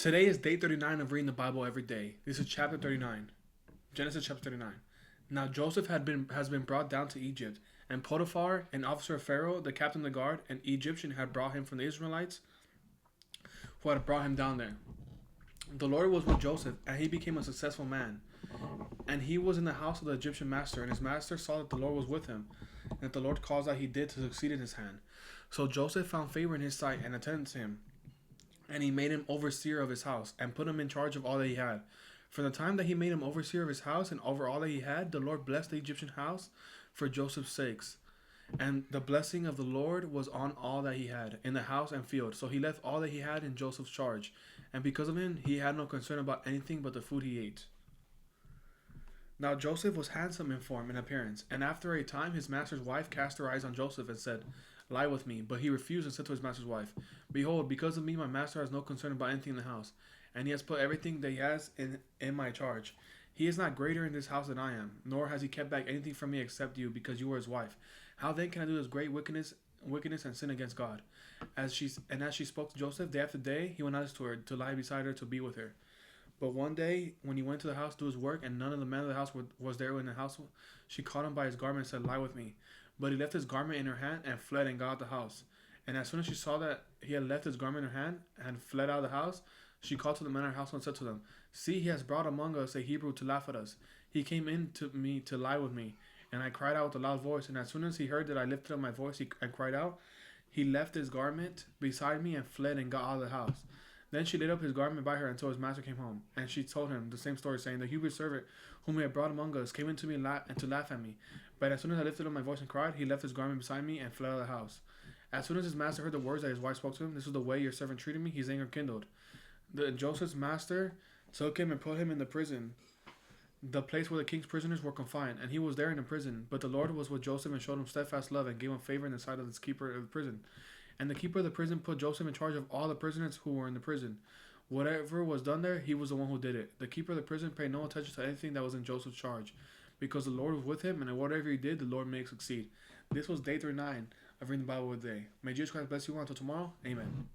Today is day 39 of reading the Bible every day. This is chapter 39. Genesis chapter 39. Now Joseph has been brought down to Egypt, and Potiphar, an officer of Pharaoh, the captain of the guard, an Egyptian, had brought him from the Israelites who had brought him down there. The Lord was with Joseph, and he became a successful man. And he was in the house of the Egyptian master, and his master saw that the Lord was with him, and that the Lord caused that he did to succeed in his hand. So Joseph found favor in his sight and attended to him. And he made him overseer of his house, and put him in charge of all that he had. From the time that he made him overseer of his house and over all that he had, the Lord blessed the Egyptian house for Joseph's sakes. And the blessing of the Lord was on all that he had, in the house and field. So he left all that he had in Joseph's charge. And because of him, he had no concern about anything but the food he ate. Now Joseph was handsome in form and appearance, and after a time his master's wife cast her eyes on Joseph and said, "Lie with me." But he refused and said to his master's wife, "Behold, because of me my master has no concern about anything in the house, and he has put everything that he has in my charge. He is not greater in this house than I am, nor has he kept back anything from me except you, because you are his wife. How then can I do this great wickedness and sin against God?" As she spoke to Joseph day after day, he went out to her to lie beside her to be with her. But one day, when he went to the house to do his work, and none of the men of the house was there in the house, she caught him by his garment and said, "Lie with me." But he left his garment in her hand and fled and got out of the house. And as soon as she saw that he had left his garment in her hand and fled out of the house, she called to the men of her house and said to them, "See, he has brought among us a Hebrew to laugh at us. He came in to me to lie with me." And I cried out with a loud voice. And as soon as he heard that I lifted up my voice and cried out, he left his garment beside me and fled and got out of the house. Then she laid up his garment by her until his master came home. And she told him the same story, saying, "The Hebrew servant whom he had brought among us came in to me and to laugh at me. But as soon as I lifted up my voice and cried, he left his garment beside me and fled out of the house." As soon as his master heard the words that his wife spoke to him, "This is the way your servant treated me," his anger kindled. Joseph's master took him and put him in the prison, the place where the king's prisoners were confined, and he was there in the prison. But the Lord was with Joseph and showed him steadfast love and gave him favor in the sight of the keeper of the prison. And the keeper of the prison put Joseph in charge of all the prisoners who were in the prison. Whatever was done there, he was the one who did it. The keeper of the prison paid no attention to anything that was in Joseph's charge, because the Lord was with him, and in whatever he did, the Lord made it succeed. This was day 39 of reading the Bible with day. May Jesus Christ bless you all until tomorrow. Amen.